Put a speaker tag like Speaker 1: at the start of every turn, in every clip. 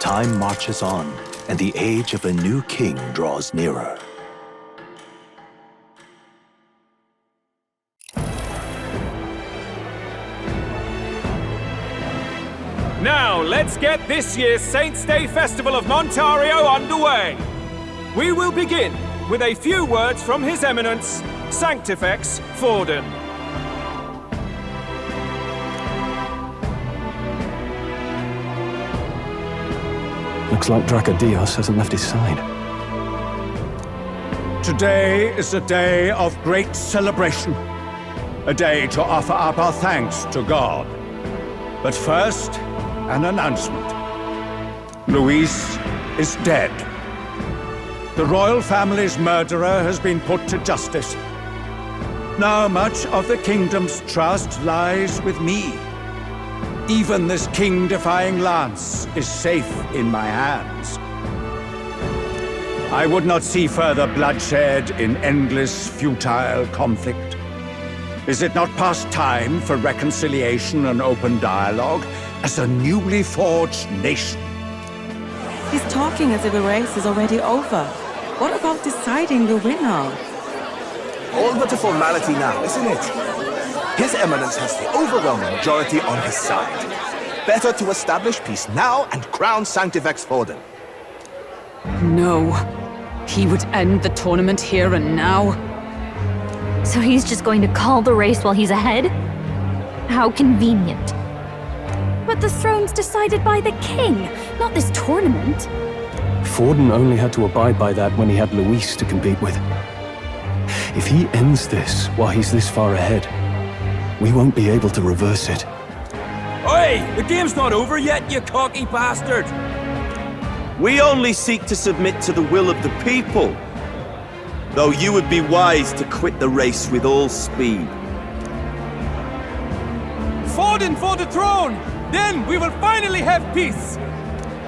Speaker 1: Time marches on, and the age of a new king draws nearer.
Speaker 2: Now, let's get this year's Saints' Day Festival of Montario underway. We will begin with a few words from His Eminence, Sanctifex Forden.
Speaker 3: Looks like Dracodios hasn't left his side.
Speaker 4: Today is a day of great celebration. A day to offer up our thanks to God. But first, an announcement. Luis is dead. The royal family's murderer has been put to justice. Now much of the kingdom's trust lies with me. Even this king-defying lance is safe in my hands. I would not see further bloodshed in endless, futile conflict. Is it not past time for reconciliation and open dialogue as a newly forged nation?
Speaker 5: He's talking as if the race is already over. What about deciding the winner?
Speaker 6: All but a formality now, isn't it? His Eminence has the overwhelming majority on his side. Better to establish peace now and crown Sanctifex Forden.
Speaker 7: No. He would end the tournament here and now.
Speaker 8: So he's just going to call the race while he's ahead? How convenient. But the throne's decided by the king, not this tournament.
Speaker 3: Forden only had to abide by that when he had Luis to compete with. If he ends this while he's this far ahead, we won't be able to reverse it.
Speaker 2: Oi! The game's not over yet, you cocky bastard!
Speaker 9: We only seek to submit to the will of the people. Though you would be wise to quit the race with all speed.
Speaker 2: Forden for the throne! Then we will finally have peace!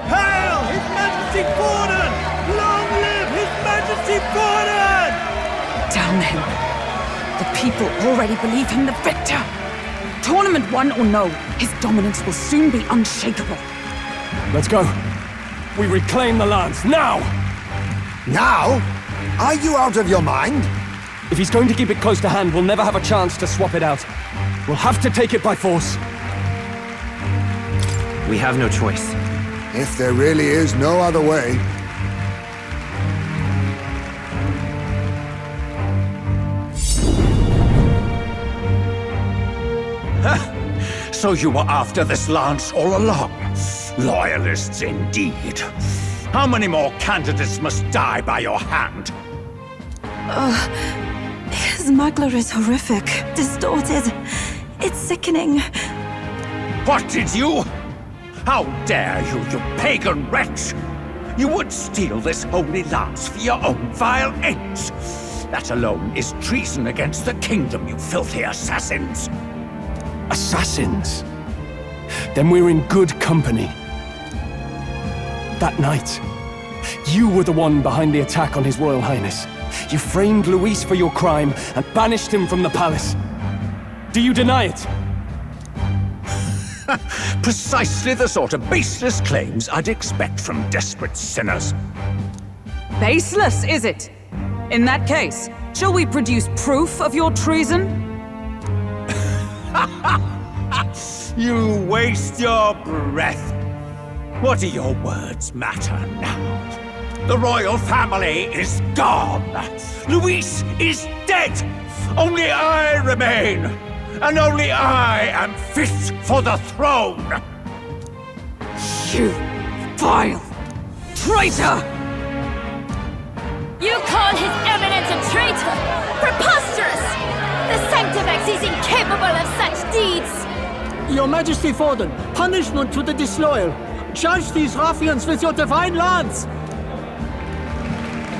Speaker 9: Hail His Majesty Forden! Long live His Majesty Forden!
Speaker 7: Damn him. The people already believe him the victor. Tournament won or no, his dominance will soon be unshakable.
Speaker 3: Let's go. We reclaim the lance, now!
Speaker 6: Now? Are you out of your mind?
Speaker 3: If he's going to keep it close to hand, we'll never have a chance to swap it out. We'll have to take it by force.
Speaker 10: We have no choice.
Speaker 6: If there really is no other way.
Speaker 4: So you were after this lance all along? Loyalists indeed. How many more candidates must die by your hand?
Speaker 5: His smuggler is horrific, distorted. It's sickening.
Speaker 4: What did you? How dare you, you pagan wretch! You would steal this holy lance for your own vile ends. That alone is treason against the kingdom, you filthy assassins.
Speaker 3: Assassins? Then we're in good company. That night, you were the one behind the attack on His Royal Highness. You framed Luis for your crime and banished him from the palace. Do you deny it?
Speaker 4: Precisely the sort of baseless claims I'd expect from desperate sinners.
Speaker 7: Baseless, is it? In that case, shall we produce proof of your treason?
Speaker 4: You waste your breath. What do your words matter now? The royal family is gone. Luis is dead. Only I remain. And only I am fit for the throne.
Speaker 7: You vile traitor!
Speaker 8: You call His Eminence a traitor? Preposterous! The Sanctifex is incapable of such deeds!
Speaker 11: Your Majesty Forden, punishment to the disloyal. Judge these ruffians with your divine lance!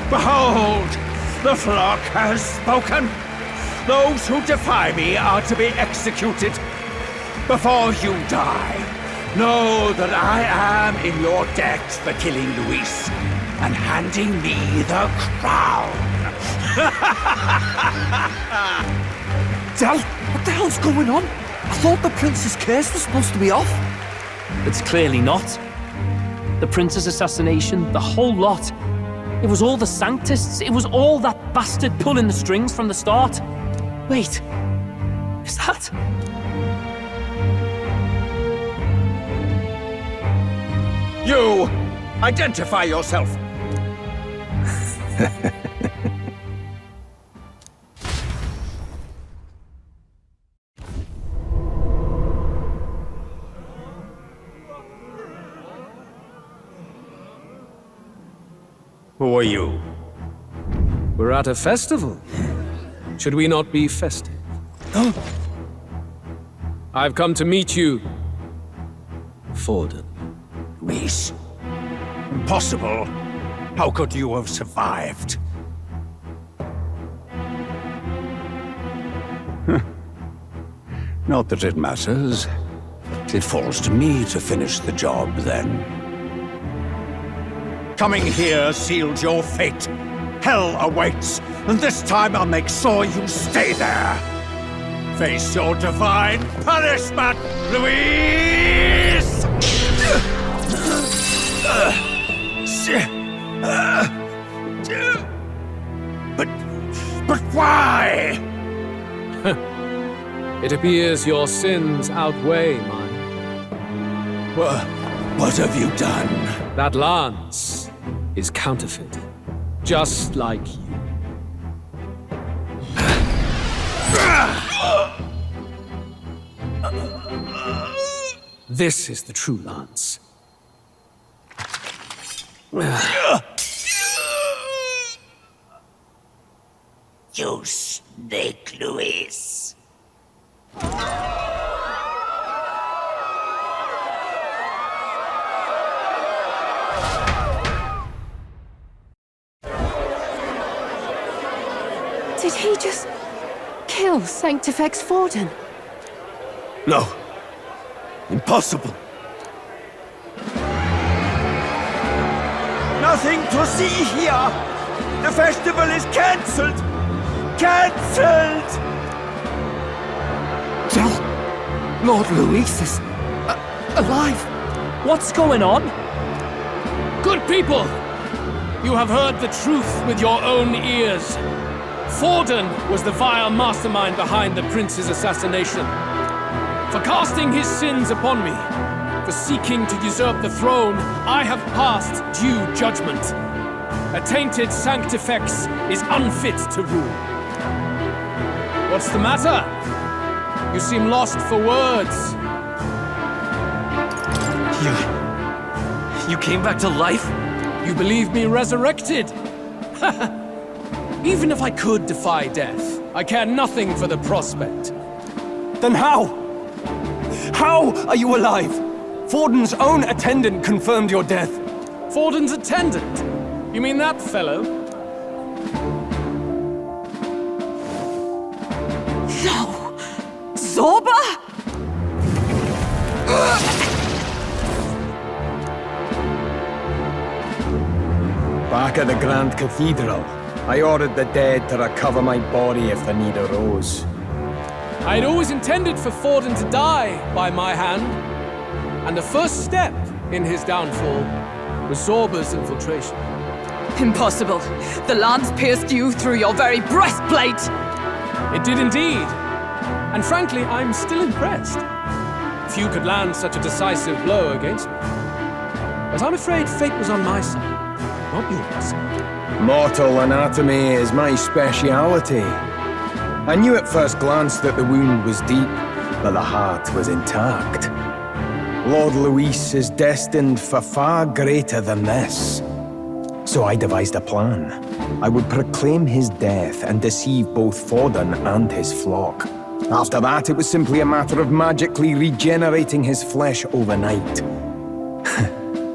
Speaker 4: Behold, the flock has spoken. Those who defy me are to be executed. Before you die, know that I am in your debt for killing Luis and handing me the crown.
Speaker 6: Del, what the hell's going on? I thought the prince's curse was supposed to be off.
Speaker 10: It's clearly not. the prince's assassination, the whole lot. It was all the Sanctists. It was all that bastard pulling the strings from the start. Wait, is that...
Speaker 4: You! Identify yourself! Who are you?
Speaker 2: We're at a festival. Should we not be festive? I've come to meet you, Forden.
Speaker 4: Reese? Impossible. How could you have survived? Not that it matters. It falls to me to finish the job, then. Coming here sealed your fate. Hell awaits, and this time I'll make sure you stay there. Face your divine punishment, Louise! But why?
Speaker 2: It appears your sins outweigh mine.
Speaker 4: What have you done?
Speaker 2: That lance is counterfeit, just like you. This is the true lance.
Speaker 12: You snake, Louise.
Speaker 7: Did he just kill Sanctifex Forden?
Speaker 9: No. Impossible. Nothing to see here! The festival is cancelled! Cancelled!
Speaker 11: Lord Louis is alive.
Speaker 10: What's going on?
Speaker 2: Good people! You have heard the truth with your own ears. Forden was the vile mastermind behind the prince's assassination. For casting his sins upon me, for seeking to usurp the throne, I have passed due judgment. A tainted Sanctifex is unfit to rule. What's the matter? You seem lost for words.
Speaker 10: You came back to life?
Speaker 2: You believe me resurrected? Even if I could defy death, I care nothing for the prospect.
Speaker 3: Then how? How are you alive? Forden's own attendant confirmed your death.
Speaker 2: Forden's attendant? You mean that fellow?
Speaker 7: No! Zorba?
Speaker 13: Back at the Grand Cathedral, I ordered the dead to recover my body if the need arose.
Speaker 2: I'd always intended for Forden to die by my hand, and the first step in his downfall was Zorba's infiltration.
Speaker 7: Impossible. The lance pierced you through your very breastplate!
Speaker 2: It did indeed. And frankly, I'm still impressed. Few could land such a decisive blow against me. But I'm afraid fate was on my side, not yours.
Speaker 13: Mortal anatomy is my speciality. I knew at first glance that the wound was deep, but the heart was intact. Lord Louis is destined for far greater than this. So I devised a plan. I would proclaim his death and deceive both Forden and his flock. After that, it was simply a matter of magically regenerating his flesh overnight.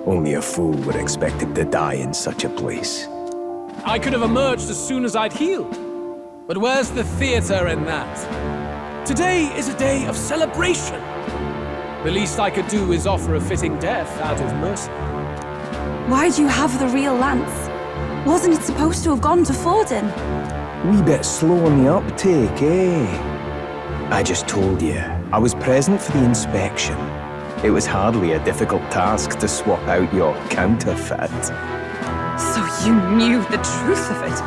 Speaker 13: Only a fool would expect him to die in such a place.
Speaker 2: I could have emerged as soon as I'd healed. But where's the theater in that? Today is a day of celebration. The least I could do is offer a fitting death out of mercy.
Speaker 7: Why do you have the real lance? Wasn't it supposed to have gone to Forden?
Speaker 13: Wee bit slow on the uptake, eh? I just told you, I was present for the inspection. It was hardly a difficult task to swap out your counterfeit.
Speaker 7: So you knew the truth of it?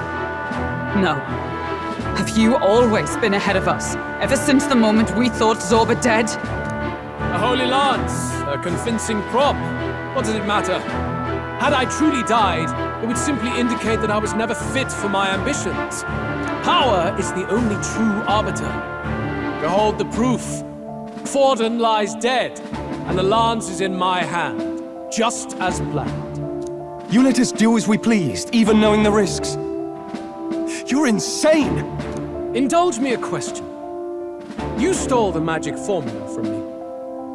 Speaker 7: No. Have you always been ahead of us, ever since the moment we thought Zorba dead?
Speaker 2: A holy lance, a convincing prop. What does it matter? Had I truly died, it would simply indicate that I was never fit for my ambitions. Power is the only true arbiter. Behold the proof. Forden lies dead, and the lance is in my hand, just as planned.
Speaker 3: You let us do as we pleased, even knowing the risks. You're insane!
Speaker 2: Indulge me a question. You stole the magic formula from me.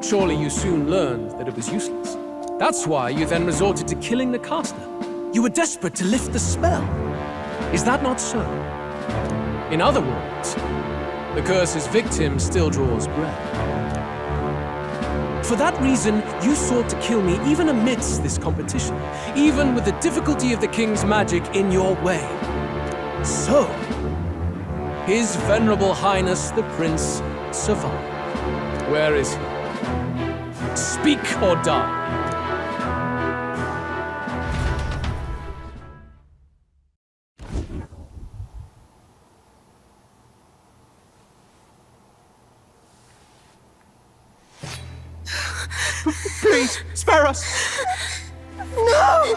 Speaker 2: Surely you soon learned that it was useless. That's why you then resorted to killing the caster. You were desperate to lift the spell. Is that not so? In other words, the curse's victim still draws breath. For that reason, you sought to kill me even amidst this competition, even with the difficulty of the king's magic in your way. So, His Venerable Highness the Prince survived. Where is he? Speak or die.
Speaker 3: Please, spare us!
Speaker 7: No!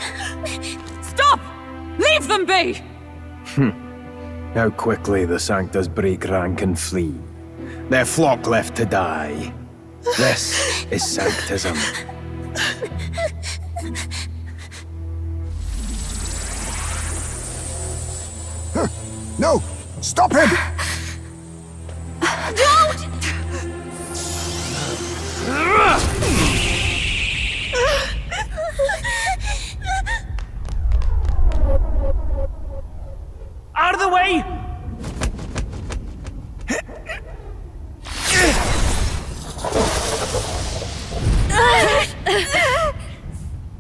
Speaker 7: Stop! Leave them be!
Speaker 13: How quickly the Sanctus break rank and flee. Their flock left to die. This is Sanctism.
Speaker 6: No! Stop him!
Speaker 7: Don't!
Speaker 10: Out of the way!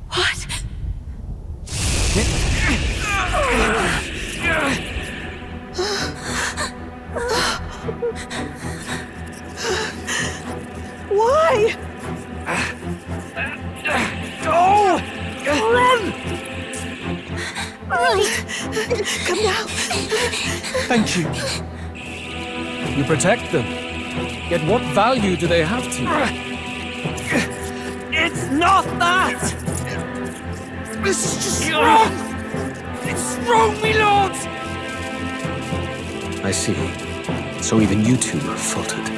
Speaker 7: What? Why?
Speaker 10: Go! Run!
Speaker 7: Come now.
Speaker 2: Thank you. You protect them. Yet what value do they have to you?
Speaker 10: It's not that! This is just wrong! It's wrong, me lords!
Speaker 3: I see. So even you two have faltered.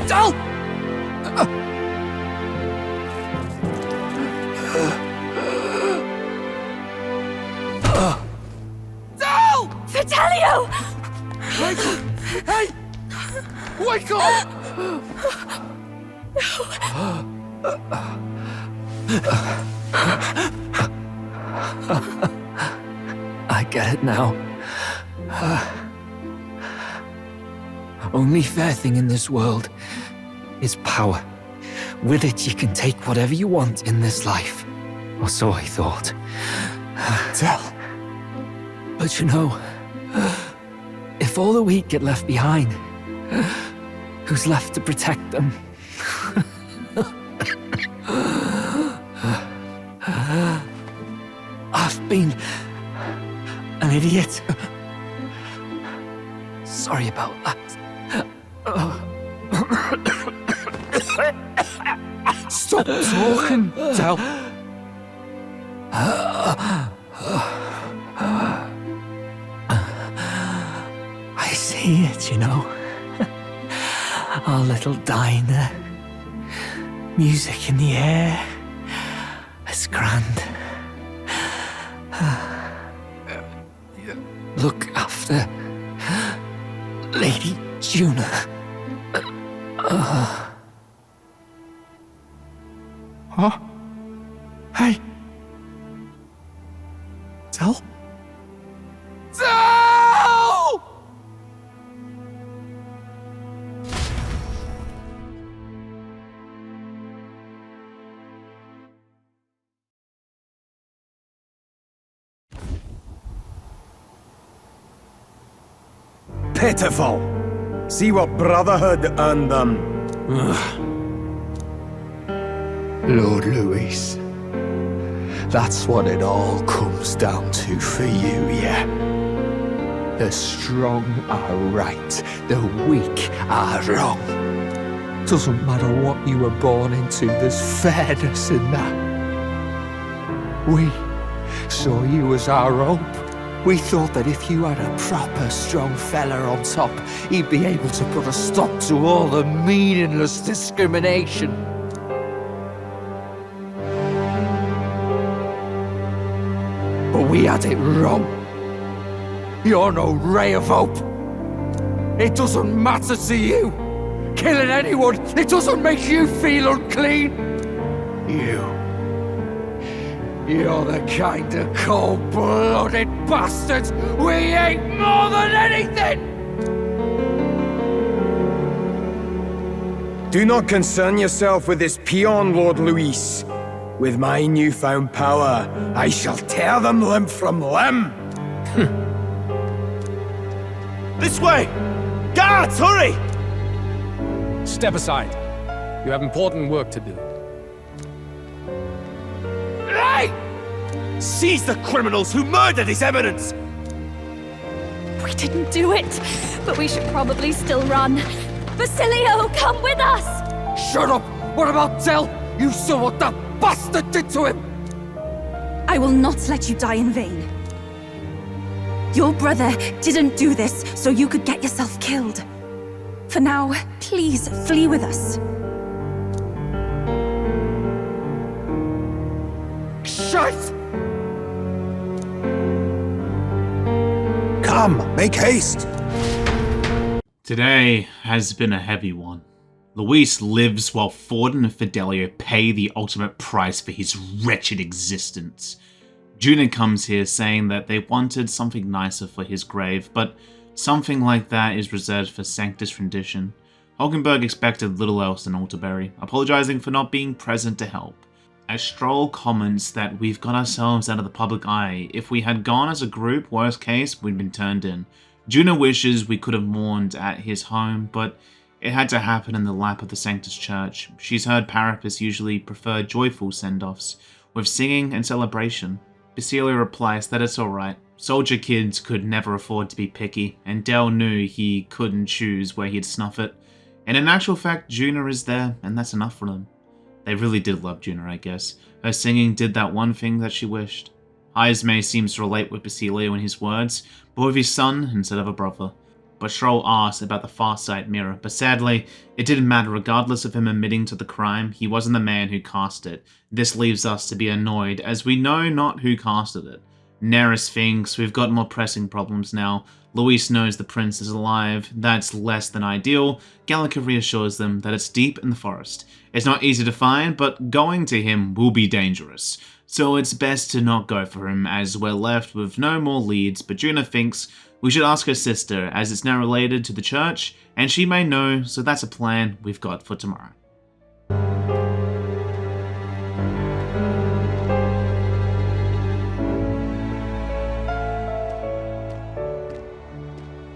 Speaker 10: Dal! Dal!
Speaker 7: Fidelio!
Speaker 10: Hey! Wake up!
Speaker 3: I get it now. Only fair thing in this world is power. With it, you can take whatever you want in this life. Or so I thought.
Speaker 6: Tell.
Speaker 3: But you know, if all the weak get left behind, who's left to protect them? I've been an idiot. Sorry about that.
Speaker 10: Stop talking, Dal.
Speaker 3: I see it, you know. Our little diner. Music in the air. It's grand. Look after Lady Juna.
Speaker 6: Huh? Hey. Tell?
Speaker 13: Pitiful. See what brotherhood earned them.
Speaker 14: Lord Louis, that's what it all comes down to for you, yeah? The strong are right, the weak are wrong. Doesn't matter what you were born into, there's fairness in that. We saw you as our hope. We thought that if you had a proper strong fella on top, he'd be able to put a stop to all the meaningless discrimination. But we had it wrong. You're no ray of hope. It doesn't matter to you. Killing anyone, it doesn't make you feel unclean. You're the kind of cold-blooded bastards we hate more than anything!
Speaker 13: Do not concern yourself with this peon, Lord Louis. With my newfound power, I shall tear them limb from limb.
Speaker 9: This way! Guards, hurry!
Speaker 10: Step aside. You have important work to do.
Speaker 9: Hey! Seize the criminals who murdered His Eminence!
Speaker 8: We didn't do it, but we should probably still run. Basilio, come with us!
Speaker 14: Shut up! What about Tell? You saw what that bastard did to him!
Speaker 15: I will not let you die in vain. Your brother didn't do this so you could get yourself killed. For now, please flee with us.
Speaker 14: Shite!
Speaker 6: Come, make haste!
Speaker 16: Today has been a heavy one. Luis lives while Forden and Fidelio pay the ultimate price for his wretched existence. Juna comes here saying that they wanted something nicer for his grave, but something like that is reserved for Sanctus rendition. Hulkenberg expected little else than Alterberry, apologizing for not being present to help. As Stroll comments that we've got ourselves out of the public eye, if we had gone as a group, worst case, we'd been turned in. Juna wishes we could have mourned at his home, but it had to happen in the lap of the Sanctus Church. She's heard Parapus usually prefer joyful send-offs, with singing and celebration. Basilio replies that it's alright. Soldier kids could never afford to be picky, and Dell knew he couldn't choose where he'd snuff it. And in actual fact, Juna is there, and that's enough for them. They really did love Juna, I guess. Her singing did that one thing that she wished. Ismay seems to relate with Basilio in his words, but with his son instead of a brother. But Stroll asked about the Farsight mirror, but sadly, it didn't matter regardless of him admitting to the crime, he wasn't the man who cast it. This leaves us to be annoyed, as we know not who casted it. Neris thinks we've got more pressing problems now. Luis knows the prince is alive. That's less than ideal. Gallica reassures them that it's deep in the forest. It's not easy to find, but going to him will be dangerous. So it's best to not go for him, as we're left with no more leads, but Juna thinks we should ask her sister, as it's now related to the church, and she may know, so that's a plan we've got for tomorrow.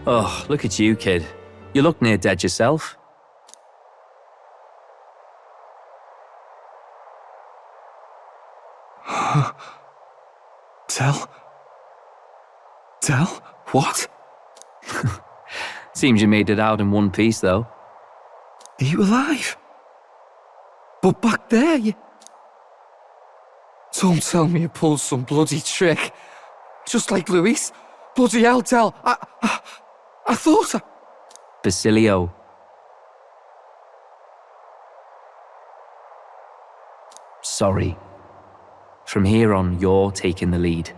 Speaker 17: Oh, look at you, kid. You look near dead yourself.
Speaker 14: Tell? What?
Speaker 17: Seems you made it out in one piece, though.
Speaker 14: Are you alive? But back there, you... Don't tell me you pulled some bloody trick. Just like Luis. Bloody hell, Tell. I thought I...
Speaker 17: Basilio. Sorry. From here on, you're taking the lead.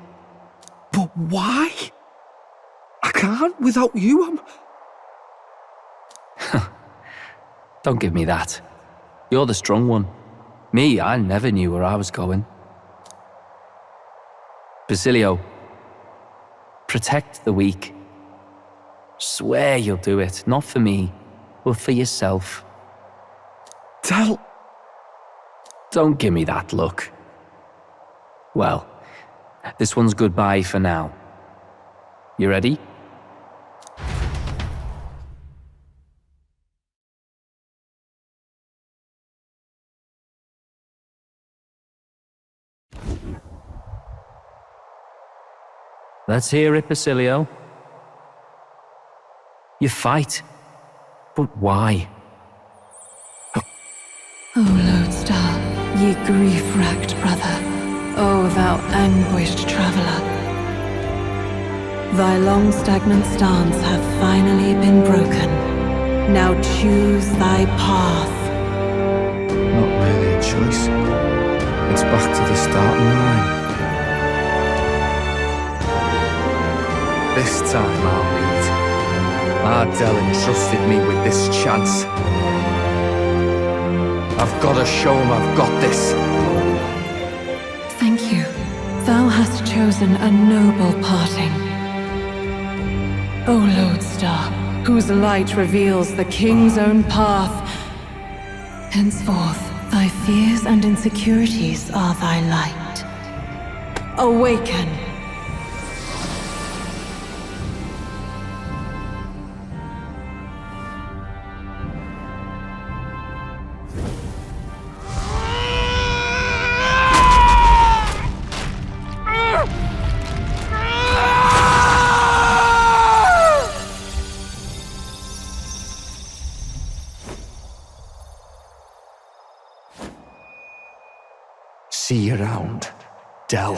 Speaker 14: But why? I can't without you,
Speaker 17: Don't give me that. You're the strong one. Me, I never knew where I was going. Basilio, protect the weak. Swear you'll do it, not for me, but for yourself.
Speaker 14: Tell...
Speaker 17: Don't give me that look. Well, this one's goodbye for now. You ready? Let's hear it, Basilio. You fight. But why?
Speaker 18: O Lodestar, ye grief-racked brother, O thou anguished traveler. Thy long stagnant stance hath finally been broken. Now choose thy path.
Speaker 13: Not really a choice. It's back to the starting line. This time I'll lead. Ardell entrusted me with this chance. I've got to show him I've got this.
Speaker 18: Thank you. Thou hast chosen a noble parting. O Lodestar, whose light reveals the king's own path. Henceforth, thy fears and insecurities are thy light. Awaken!
Speaker 14: See you around, Dell.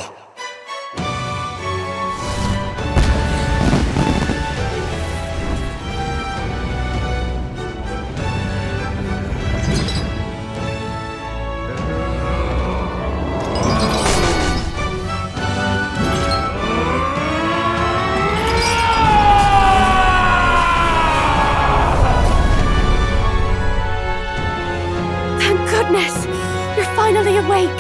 Speaker 15: Thank goodness! You're finally awake!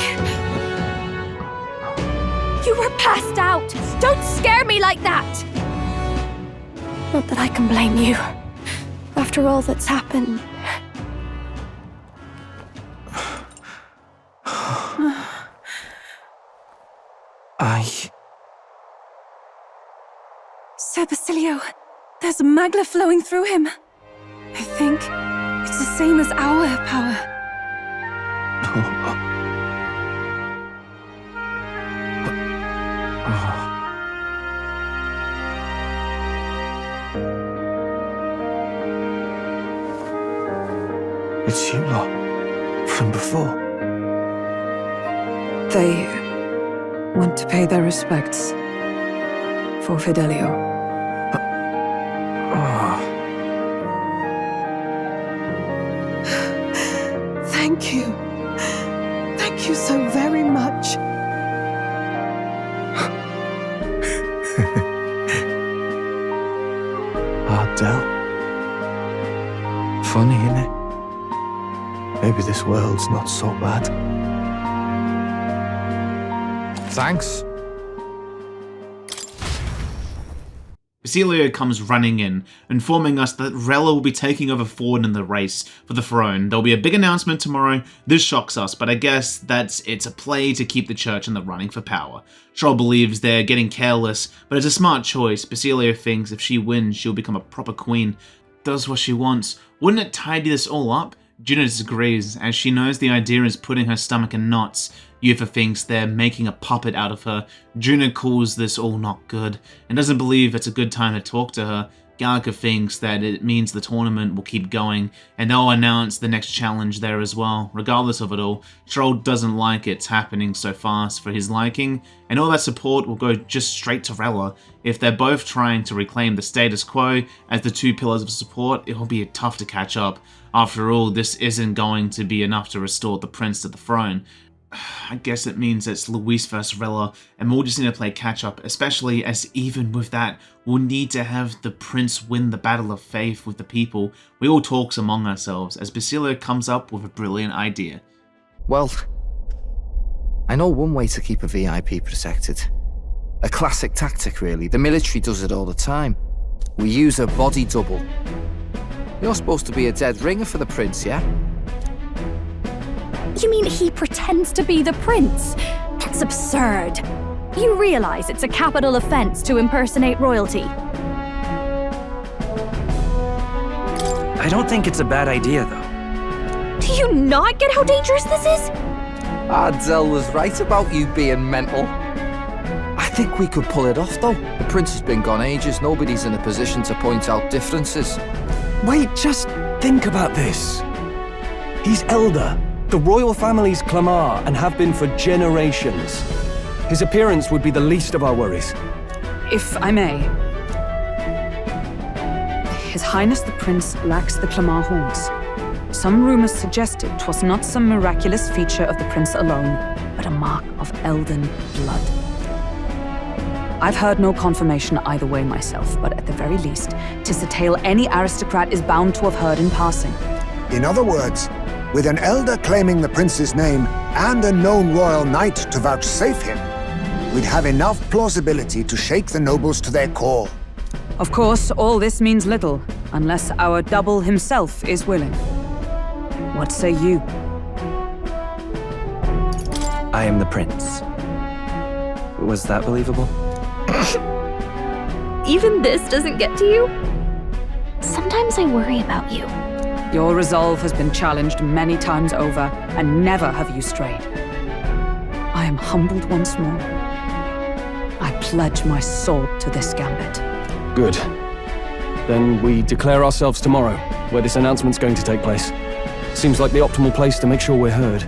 Speaker 15: You were passed out! Don't scare me like that! Not that I can blame you. After all that's happened. Sir Basilio, there's magla flowing through him. I think it's the same as our power.
Speaker 14: It's you lot. From before.
Speaker 18: They want to pay their respects for Fidelio. Thank you. Thank you so very much.
Speaker 14: Ardell. Funny, innit? Maybe this world's not so bad.
Speaker 13: Thanks.
Speaker 16: Basilio comes running in, informing us that Rella will be taking over Ford in the race for the throne. There'll be a big announcement tomorrow. This shocks us, but I guess it's a play to keep the church in the running for power. Troll believes they're getting careless, but it's a smart choice. Basilio thinks if she wins, she'll become a proper queen. Does what she wants. Wouldn't it tidy this all up? Juno disagrees, as she knows the idea is putting her stomach in knots. Yufa thinks they're making a puppet out of her. Juno calls this all not good, and doesn't believe it's a good time to talk to her. Gallica thinks that it means the tournament will keep going, and they'll announce the next challenge there as well. Regardless of it all, Troll doesn't like it's happening so fast for his liking, and all that support will go just straight to Rella. If they're both trying to reclaim the status quo as the two pillars of support, it will be tough to catch up. After all, this isn't going to be enough to restore the prince to the throne. I guess it means it's Luis versus Rella, and we'll just need to play catch-up, especially as even with that, we'll need to have the prince win the battle of faith with the people. We all talk among ourselves as Basilio comes up with a brilliant idea.
Speaker 19: Well, I know one way to keep a VIP protected. A classic tactic, really. The military does it all the time. We use a body double. You're supposed to be a dead ringer for the prince, yeah?
Speaker 15: You mean he pretends to be the prince? That's absurd. You realize it's a capital offense to impersonate royalty.
Speaker 20: I don't think it's a bad idea, though.
Speaker 15: Do you not get how dangerous this is?
Speaker 19: Ardell was right about you being mental. I think we could pull it off, though. The prince has been gone ages. Nobody's in a position to point out differences.
Speaker 3: Wait, just think about this. He's elder. The royal family's Clamar and have been for generations. His appearance would be the least of our worries.
Speaker 7: If I may. His Highness the Prince lacks the Clamar horns. Some rumors suggested 'twas not some miraculous feature of the prince alone, but a mark of elden blood. I've heard no confirmation either way myself, but at the very least, 'tis a tale any aristocrat is bound to have heard in passing.
Speaker 21: In other words, with an elder claiming the prince's name and a known royal knight to vouchsafe him, we'd have enough plausibility to shake the nobles to their core.
Speaker 7: Of course, all this means little, unless our double himself is willing. What say you?
Speaker 20: I am the prince. Was that believable?
Speaker 8: Even this doesn't get to you? Sometimes I worry about you.
Speaker 7: Your resolve has been challenged many times over, and never have you strayed. I am humbled once more. I pledge my sword to this gambit.
Speaker 3: Good. Then we declare ourselves tomorrow, where this announcement's going to take place. Seems like the optimal place to make sure we're heard.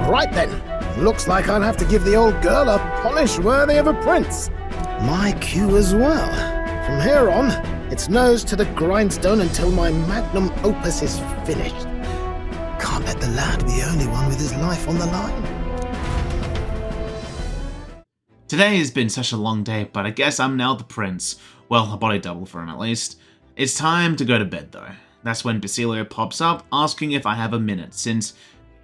Speaker 22: Right then. Looks like I'll have to give the old girl a polish worthy of a prince. My cue as well. From here on, it's nose to the grindstone until my magnum opus is finished. Can't let the lad be the only one with his life on the line.
Speaker 16: Today has been such a long day, but I guess I'm now the prince. Well, a body double for him at least. It's time to go to bed though. That's when Basilio pops up, asking if I have a minute, since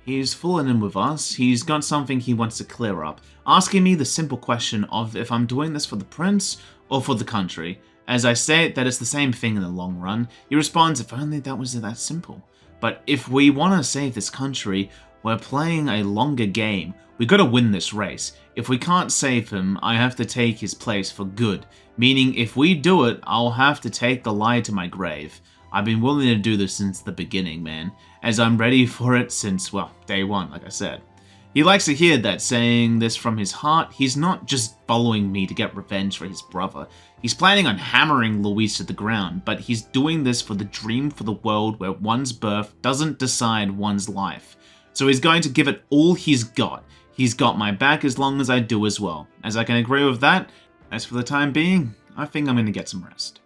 Speaker 16: he's fallen in with us, he's got something he wants to clear up, asking me the simple question of if I'm doing this for the prince or for the country. As I say that it's the same thing in the long run, he responds, if only that was that simple. But if we want to save this country, we're playing a longer game. We gotta win this race. If we can't save him, I have to take his place for good. Meaning, if we do it, I'll have to take the lie to my grave. I've been willing to do this since the beginning, man. As I'm ready for it since, well, day one, like I said. He likes to hear that, saying this from his heart. He's not just following me to get revenge for his brother. He's planning on hammering Luis to the ground, but he's doing this for the dream for the world where one's birth doesn't decide one's life. So he's going to give it all he's got. He's got my back as long as I do as well. As I can agree with that, as for the time being, I think I'm going to get some rest.